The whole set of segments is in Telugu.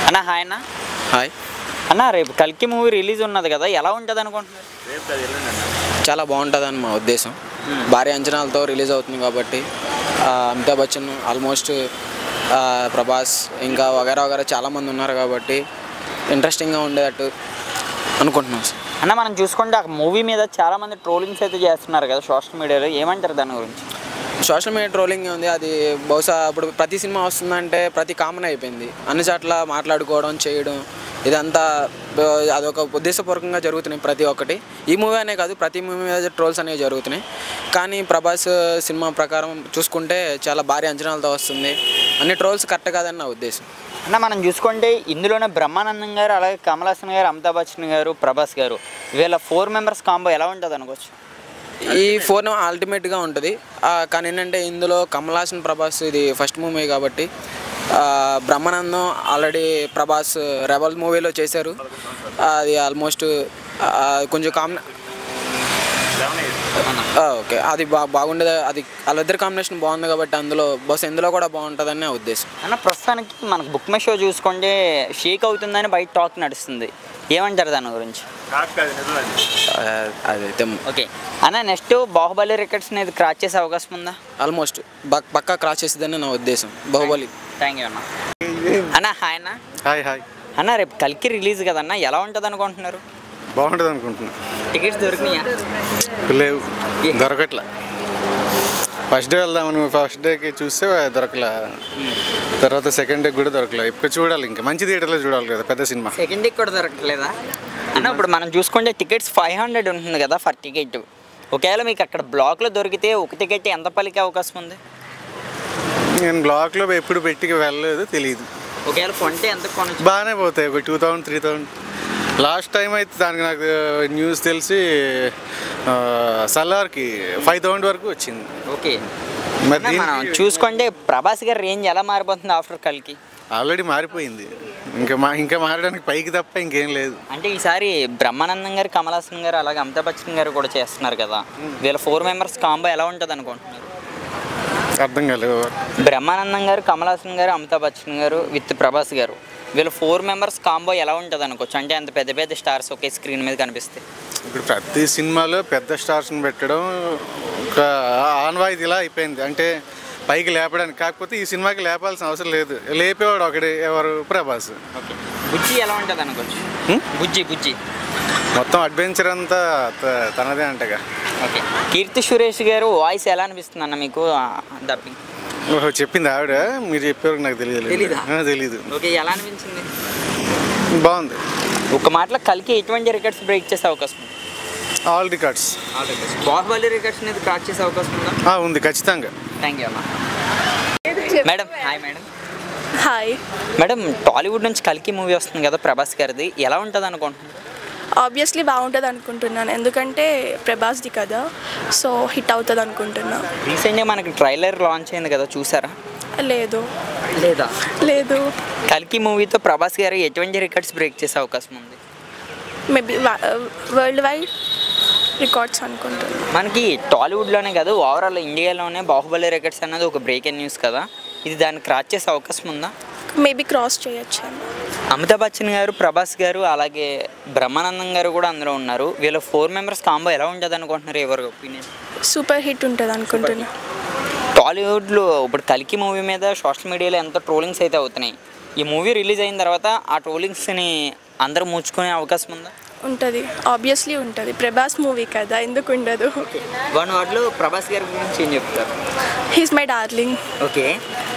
అన్న హాయ్ అన్న. హాయ్ అన్న, రేపు కల్కి మూవీ రిలీజ్ ఉన్నది కదా, ఎలా ఉంటుంది అనుకుంటున్నారు? చాలా బాగుంటుందని మా ఉద్దేశం. భారీ అంచనాలతో రిలీజ్ అవుతుంది కాబట్టి అమితాబ్ బచ్చన్, ఆల్మోస్ట్ ప్రభాస్, ఇంకా వగేరా చాలామంది ఉన్నారు కాబట్టి ఇంట్రెస్టింగ్గా ఉండేటట్టు అనుకుంటున్నాం సార్. అన్న, మనం చూసుకుంటే ఆ మూవీ మీద చాలామంది ట్రోలింగ్స్ అయితే చేస్తున్నారు కదా సోషల్ మీడియాలో, ఏమంటారు దాని గురించి? సోషల్ మీడియా ట్రోలింగ్ ఉంది. అది బహుశా ఇప్పుడు ప్రతి సినిమా వస్తుందంటే ప్రతి కామన్ అయిపోయింది. అన్ని చోట్ల మాట్లాడుకోవడం, చేయడం, ఇదంతా అదొక ఉద్దేశపూర్వకంగా జరుగుతున్నాయి ప్రతి ఒక్కటి. ఈ మూవీ అనే కాదు, ప్రతి మూవీ మీద ట్రోల్స్ అనేవి జరుగుతున్నాయి. కానీ ప్రభాస్ సినిమా ప్రకారం చూసుకుంటే చాలా భారీ అంచనాలతో వస్తుంది. అన్ని ట్రోల్స్ కరెక్ట్ కాదని నా ఉద్దేశం. అన్న, మనం చూసుకుంటే ఇందులోనే బ్రహ్మానందం గారు, అలాగే కమల్ హాసన్ గారు, అమితాబ్ బచ్చన్ గారు, ప్రభాస్ గారు, వీళ్ళ 4 మెంబర్స్ కాంబో ఎలా ఉంటుంది అనుకోవచ్చు? ఈ 4 అల్టిమేట్గా ఉంటుంది. కానీ ఏంటంటే ఇందులో కమల్ హాసన్, ప్రభాస్ ఇది ఫస్ట్ మూవీ కాబట్టి బ్రహ్మానందం ఆల్రెడీ ప్రభాస్ రెబల్ మూవీలో చేశారు. అది ఆల్మోస్ట్ కొంచెం ఓకే, అది బాగుండేది. అది వాళ్ళిద్దరు కాంబినేషన్ బాగుంది కాబట్టి అందులో బస్ ఇందులో కూడా బాగుంటుందని నా ఉద్దేశం. అన్న, ప్రస్తుతానికి మనకు బుక్ మై షో చూసుకుంటే షేక్ అవుతుందని బయట టాక్ నడుస్తుంది, ఏమంటారు దాని గురించి? అదైతే ఓకే అన్న, నెక్స్ట్ బాహుబలి రికార్డ్స్ అనేది క్రాస్ చేసే అవకాశం ఉందా? ఆల్మోస్ట్ పక్కా క్రాస్ చేసేదని నా ఉద్దేశం. బాహుబలి. థ్యాంక్ యూ అన్న. అన్న హాయ్ అన్న. హాయ్ హాయ్ అన్న, రేపు కల్కి రిలీజ్ కదన్న, ఎలా ఉంటుంది అనుకుంటున్నారు? బాగుంటుంది అనుకుంటున్నా. టికెట్స్ దొరికినాయా? లేవు, దొరకట్లా. ఫస్ట్ డే వెళ్దామని ఫస్ట్ డేకి చూస్తే దొరకలే, తర్వాత సెకండ్ డే కూడా దొరకలే. ఇప్పుడు చూడాలి, ఇంకా మంచి థియేటర్లో చూడాలి కదా, పెద్ద సినిమా. సెకండ్ డే కూడా దొరకలేదా అన్న? ఇప్పుడు మనం చూసుకుంటే టికెట్స్ 500 ఉంటుంది కదా ఫర్ టికెట్. ఒకవేళ మీకు అక్కడ బ్లాక్లో దొరికితే ఒక టికెట్ ఎంత పలికే అవకాశం ఉంది? నేను బ్లాక్లో ఎప్పుడు పెట్టి వెళ్ళలేదు, తెలియదు. ఒకవేళ కొంటే ఎంత కొనచ్చు? బాగానే పోతాయి, ఒక 2000 3000. లాస్ట్ టైం అయితే దానికి నాకు న్యూస్ తెలిసి సలార్కి 5000 వరకు వచ్చింది. ఓకే, మరి మనం చూసుకుంటే ప్రభాస్ గారి రేంజ్ ఎలా మారిపోతుంది ఆఫ్టర్ కల్కి? ఆల్రెడీ మారిపోయింది, ఇంకా మారడానికి పైకి తప్ప ఇంకేం లేదు. అంటే ఈసారి బ్రహ్మానందం గారు, కమల్ హాసన్ గారు, అలాగే అమితాబ్ బచ్చన్ గారు కూడా చేస్తున్నారు కదా, వీళ్ళ 4 మెంబర్స్ కాంబో ఎలా ఉంటుంది అనుకుంటున్నారు? అర్థం కాలేదు. బ్రహ్మానందం గారు, కమల్ హాసన్ గారు, అమితాబ్ బచ్చన్ గారు విత్ ప్రభాస్ గారు, వీళ్ళ 4 మెంబర్స్ కాంబో ఎలా ఉంటుంది అనుకోవచ్చు? అంటే అంత పెద్ద పెద్ద స్టార్స్ ఒకే స్క్రీన్ మీద కనిపిస్తాయి. ఇప్పుడు ప్రతి సినిమాలో పెద్ద స్టార్స్ని పెట్టడం ఒక ఆన్వాయితీలా అయిపోయింది, అంటే పైకి లేపడానికి. కాకపోతే ఈ సినిమాకి లేపాల్సిన అవసరం లేదు, లేపేవాడు ఒకటి, ఎవరు? ప్రభాస్. ఓకే, బుజ్జి ఎలా ఉంటుంది అనుకోవచ్చు? బుజ్జి మొత్తం అడ్వెంచర్ అంతా తనదే అంటగా. ఓకే, కీర్తి సురేష్ గారు వాయిస్ ఎలా అనిపిస్తుంది అన్న మీకు డబ్బింగ్? చెప్పింది ఆవిడ, మీరు చెప్పేవారు నాకు తెలీదు. ఓకే, ఎలా అనిపించింది? బాగుంది. ఒక మాటలో కల్కి ఎటువంటి రికార్డ్స్ బ్రేక్ చేసే అవకాశం ఉంది? All records. బాహుబలి రికార్డ్స్ అనేది క్రాస్ చేసే అవకాశం ఉందా? ఉంది, ఖచ్చితంగా. థ్యాంక్ యూ అమ్మా. Madam hi. Madam hi. Madam, Tollywood నుంచి కల్కి మూవీ వస్తుంది కదా ప్రభాస్ గారిది, ఎలా ఉంటుంది అనుకుంటున్నాను? ఆబ్వియస్లీ బాగుంటుంది అనుకుంటున్నాను, ఎందుకంటే ప్రభాస్ది కదా, సో హిట్ అవుతుంది అనుకుంటున్నా. రీసెంట్గా మనకి ట్రైలర్ లాంచ్ అయింది కదా, చూసారా? లేదు. కల్కి మూవీతో ప్రభాస్ గారు ఎటువంటి రికార్డ్స్ బ్రేక్ చేసే అవకాశం ఉంది? మేబీ వరల్డ్ వైడ్ రికార్డ్స్ అనుకుంటున్నాను. మనకి టాలీవుడ్లోనే కాదు, ఓవరాల్ ఇండియాలోనే బాహుబలి రికార్డ్స్ అనేది ఒక బ్రేకింగ్ న్యూస్ కదా, ఇది దాన్ని క్రాస్ చేసే అవకాశం ఉందా? మేబీ క్రాస్ చేయొచ్చు. అమితాబ్ బచ్చన్ గారు, ప్రభాస్ గారు, అలాగే బ్రహ్మానందం గారు కూడా అందులో ఉన్నారు. వీళ్ళ 4 మెంబర్స్ కాంబో ఎలా ఉంటుంది అనుకుంటున్నారు? ఎవరి ఒపీనియన్? సూపర్ హిట్ ఉంటుంది అనుకుంటున్నా. టాలీవుడ్లో ఇప్పుడు కల్కి మూవీ మీద సోషల్ మీడియాలో ఎంత ట్రోలింగ్స్ అయితే అవుతున్నాయి, ఈ మూవీ రిలీజ్ అయిన తర్వాత ఆ ట్రోలింగ్స్ని అందరూ మూర్చుకునే అవకాశం ఉందా? ఉంటుంది, ఆబ్వియస్లీ ఉంటుంది. ప్రభాస్ మూవీ కదా, ఎందుకు ఉండదు? వన్ వర్డ్లో ప్రభాస్ గారి గురించి ఏం చెప్తారు? He's my darling. Okay,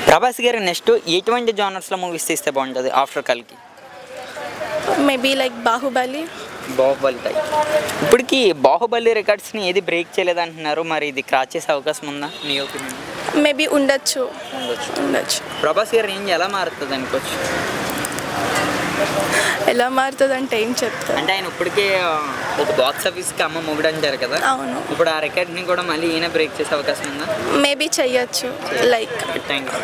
Prabhas గారు నెక్స్ట్ ఎటువంటి జానర్స్లో మూవీస్ తీస్తే బాగుంటుంది ఆఫ్టర్ కల్కి? Maybe like Baahubali type. ఇప్పటికి బాహుబలి రికార్డ్స్ని ఏది బ్రేక్ చేయలేదంటున్నారు, మరి ఇది క్రాస్ చేసే అవకాశం ఉందా మీ ఒపీనియన్? మేబీ ఉండొచ్చు. ప్రభాస్ గారి రేంజ్ ఎలా మారుతుంది అనుకోవచ్చు? ఎలా మారుతుంది అంటే ఏం చెప్తారు? అంటే ఆయన ఇప్పటికే ఒక బాక్స్ ఆఫీస్కి అమ్మ మొగుడు అంటారు కదా, అవును. ఇప్పుడు ఆ రికార్డ్ని కూడా మళ్ళీ ఈయన బ్రేక్ చేసే అవకాశం ఉందా? మేబీ చెయ్యొచ్చు. Like thank you.